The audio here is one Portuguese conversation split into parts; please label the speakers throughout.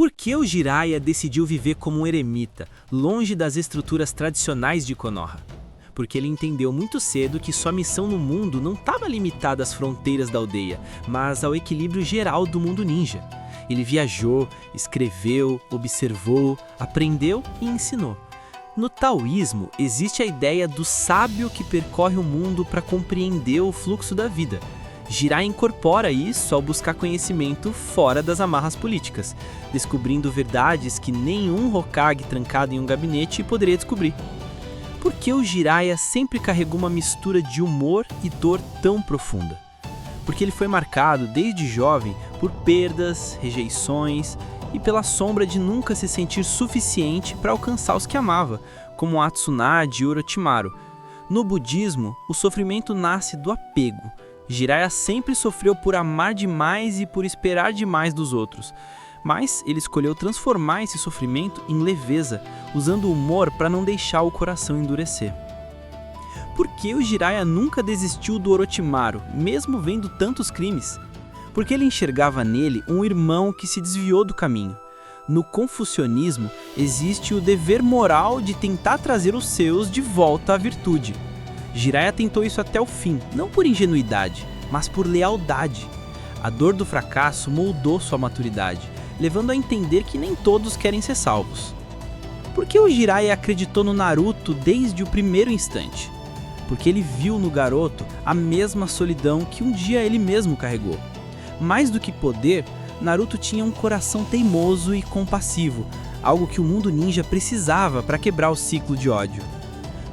Speaker 1: Por que o Jiraiya decidiu viver como um eremita, longe das estruturas tradicionais de Konoha? Porque ele entendeu muito cedo que sua missão no mundo não estava limitada às fronteiras da aldeia, mas ao equilíbrio geral do mundo ninja. Ele viajou, escreveu, observou, aprendeu e ensinou. No taoísmo, existe a ideia do sábio que percorre o mundo para compreender o fluxo da vida. Jiraiya incorpora isso ao buscar conhecimento fora das amarras políticas, descobrindo verdades que nenhum Hokage trancado em um gabinete poderia descobrir. Por que o Jiraiya sempre carregou uma mistura de humor e dor tão profunda? Porque ele foi marcado desde jovem por perdas, rejeições e pela sombra de nunca se sentir suficiente para alcançar os que amava, como Atsunade e Orochimaru. No budismo, o sofrimento nasce do apego. Jiraiya sempre sofreu por amar demais e por esperar demais dos outros. Mas ele escolheu transformar esse sofrimento em leveza, usando o humor para não deixar o coração endurecer. Por que o Jiraiya nunca desistiu do Orochimaru, mesmo vendo tantos crimes? Porque ele enxergava nele um irmão que se desviou do caminho. No confucionismo, existe o dever moral de tentar trazer os seus de volta à virtude. Jiraiya tentou isso até o fim, não por ingenuidade, mas por lealdade. A dor do fracasso moldou sua maturidade, levando a entender que nem todos querem ser salvos. Por que o Jiraiya acreditou no Naruto desde o primeiro instante? Porque ele viu no garoto a mesma solidão que um dia ele mesmo carregou. Mais do que poder, Naruto tinha um coração teimoso e compassivo, algo que o mundo ninja precisava para quebrar o ciclo de ódio.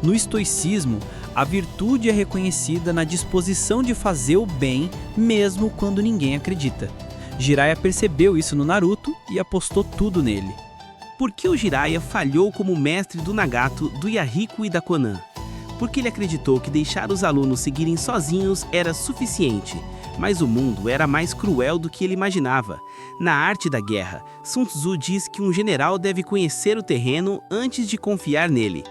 Speaker 1: No estoicismo, a virtude é reconhecida na disposição de fazer o bem mesmo quando ninguém acredita. Jiraiya percebeu isso no Naruto e apostou tudo nele.
Speaker 2: Por que o Jiraiya falhou como mestre do Nagato, do Yahiko e da Konan? Porque ele acreditou que deixar os alunos seguirem sozinhos era suficiente, mas o mundo era mais cruel do que ele imaginava. Na arte da guerra, Sun Tzu diz que um general deve conhecer o terreno antes de confiar nele.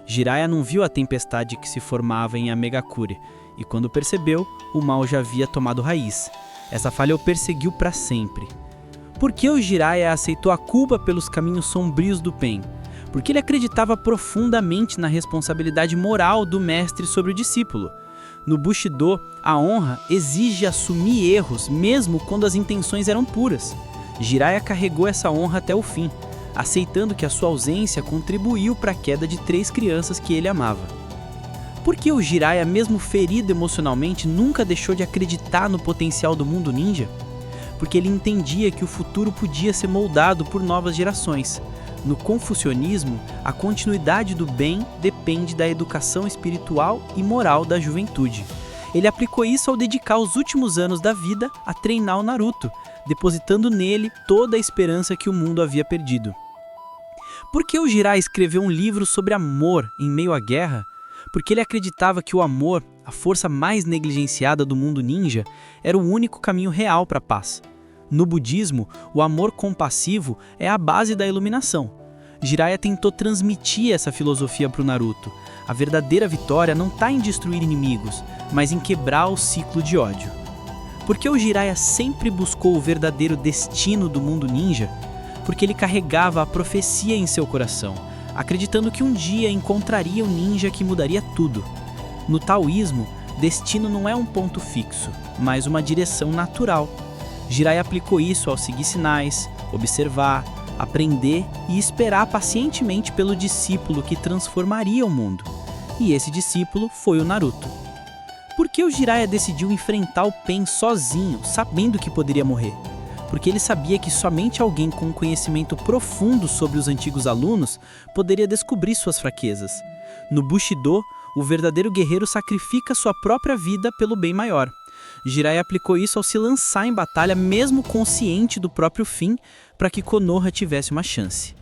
Speaker 1: Jiraiya não viu a tempestade que se formava em Amegakure, e quando percebeu, o mal já havia tomado raiz. Essa falha o perseguiu para sempre. Por que o Jiraiya aceitou a culpa pelos caminhos sombrios do Pen? Porque ele acreditava profundamente na responsabilidade moral do mestre sobre o discípulo. No Bushido, a honra exige assumir erros mesmo quando as intenções eram puras. Jiraiya carregou essa honra até o fim, aceitando que a sua ausência contribuiu para a queda de 3 crianças que ele amava. Por que o Jiraiya, mesmo ferido emocionalmente, nunca deixou de acreditar no potencial do mundo ninja? Porque ele entendia que o futuro podia ser moldado por novas gerações. No confucionismo, a continuidade do bem depende da educação espiritual e moral da juventude. Ele aplicou isso ao dedicar os últimos anos da vida a treinar o Naruto, depositando nele toda a esperança que o mundo havia perdido. Por que o Jiraiya escreveu um livro sobre amor em meio à guerra? Porque ele acreditava que o amor, a força mais negligenciada do mundo ninja, era o único caminho real para a paz. No budismo, o amor compassivo é a base da iluminação. Jiraiya tentou transmitir essa filosofia para o Naruto. A verdadeira vitória não está em destruir inimigos, mas em quebrar o ciclo de ódio. Porque o Jiraiya sempre buscou o verdadeiro destino do mundo ninja? Porque ele carregava a profecia em seu coração, acreditando que um dia encontraria o ninja que mudaria tudo. No taoísmo, destino não é um ponto fixo, mas uma direção natural. Jiraiya aplicou isso ao seguir sinais, observar, aprender e esperar pacientemente pelo discípulo que transformaria o mundo. E esse discípulo foi o Naruto. Por que o Jiraiya decidiu enfrentar o Pen sozinho, sabendo que poderia morrer? Porque ele sabia que somente alguém com um conhecimento profundo sobre os antigos alunos poderia descobrir suas fraquezas. No Bushido, o verdadeiro guerreiro sacrifica sua própria vida pelo bem maior. Jiraiya aplicou isso ao se lançar em batalha mesmo consciente do próprio fim, para que Konoha tivesse uma chance.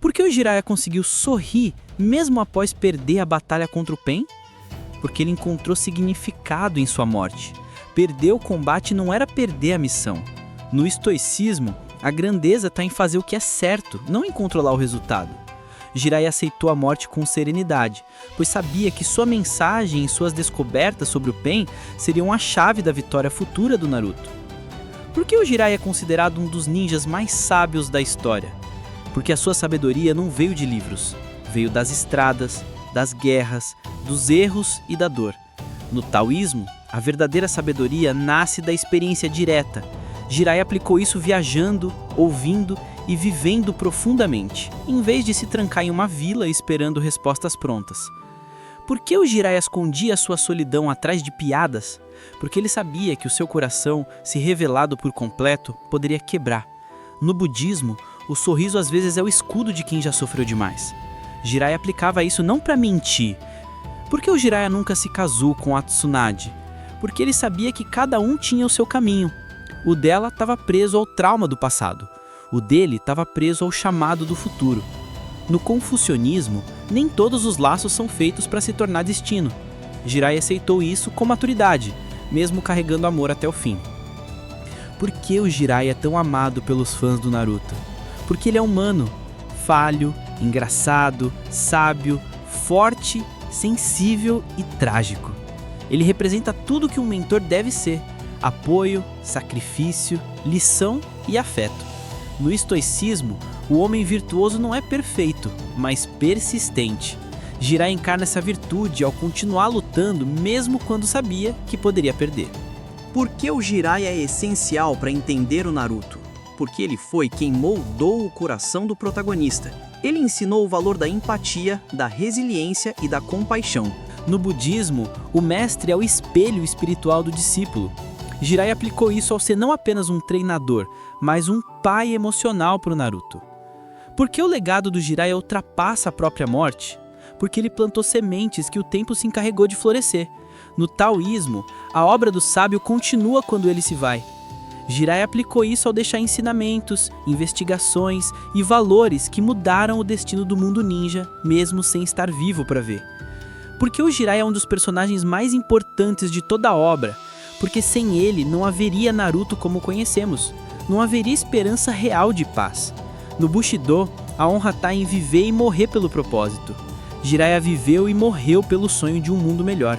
Speaker 1: Por que o Jiraiya conseguiu sorrir mesmo após perder a batalha contra o Pen? Porque ele encontrou significado em sua morte. Perder o combate não era perder a missão. No estoicismo, a grandeza está em fazer o que é certo, não em controlar o resultado. Jiraiya aceitou a morte com serenidade, pois sabia que sua mensagem e suas descobertas sobre o Pen seriam a chave da vitória futura do Naruto. Por que o Jiraiya é considerado um dos ninjas mais sábios da história? Porque a sua sabedoria não veio de livros, veio das estradas, das guerras, dos erros e da dor. No taoísmo, a verdadeira sabedoria nasce da experiência direta. Jiraiya aplicou isso viajando, ouvindo e vivendo profundamente, em vez de se trancar em uma vila esperando respostas prontas. Por que o Jiraiya escondia sua solidão atrás de piadas? Porque ele sabia que o seu coração, se revelado por completo, poderia quebrar. No budismo, o sorriso às vezes é o escudo de quem já sofreu demais. Jiraiya aplicava isso não para mentir. Por que o Jiraiya nunca se casou com a Tsunade? Porque ele sabia que cada um tinha o seu caminho. O dela estava preso ao trauma do passado. O dele estava preso ao chamado do futuro. No confucionismo, nem todos os laços são feitos para se tornar destino. Jiraiya aceitou isso com maturidade, mesmo carregando amor até o fim. Por que o Jiraiya é tão amado pelos fãs do Naruto? Porque ele é humano, falho, engraçado, sábio, forte, sensível e trágico. Ele representa tudo que um mentor deve ser: apoio, sacrifício, lição e afeto. No estoicismo, o homem virtuoso não é perfeito, mas persistente. Jiraiya encarna essa virtude ao continuar lutando mesmo quando sabia que poderia perder.
Speaker 3: Por que o Jiraiya é essencial para entender o Naruto? Porque ele foi quem moldou o coração do protagonista. Ele ensinou o valor da empatia, da resiliência e da compaixão.
Speaker 1: No budismo, o mestre é o espelho espiritual do discípulo. Jiraiya aplicou isso ao ser não apenas um treinador, mas um pai emocional para o Naruto. Por que o legado do Jiraiya ultrapassa a própria morte? Porque ele plantou sementes que o tempo se encarregou de florescer. No taoísmo, a obra do sábio continua quando ele se vai. Jiraiya aplicou isso ao deixar ensinamentos, investigações e valores que mudaram o destino do mundo ninja, mesmo sem estar vivo para ver. Porque o Jiraiya é um dos personagens mais importantes de toda a obra. Porque sem ele não haveria Naruto como conhecemos. Não haveria esperança real de paz. No Bushido, a honra está em viver e morrer pelo propósito. Jiraiya viveu e morreu pelo sonho de um mundo melhor.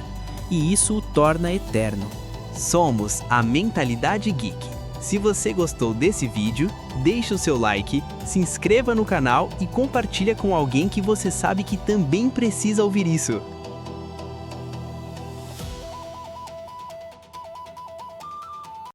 Speaker 1: E isso o torna eterno.
Speaker 3: Somos a Mentalidade Geek. Se você gostou desse vídeo, deixe o seu like, se inscreva no canal e compartilha com alguém que você sabe que também precisa ouvir isso.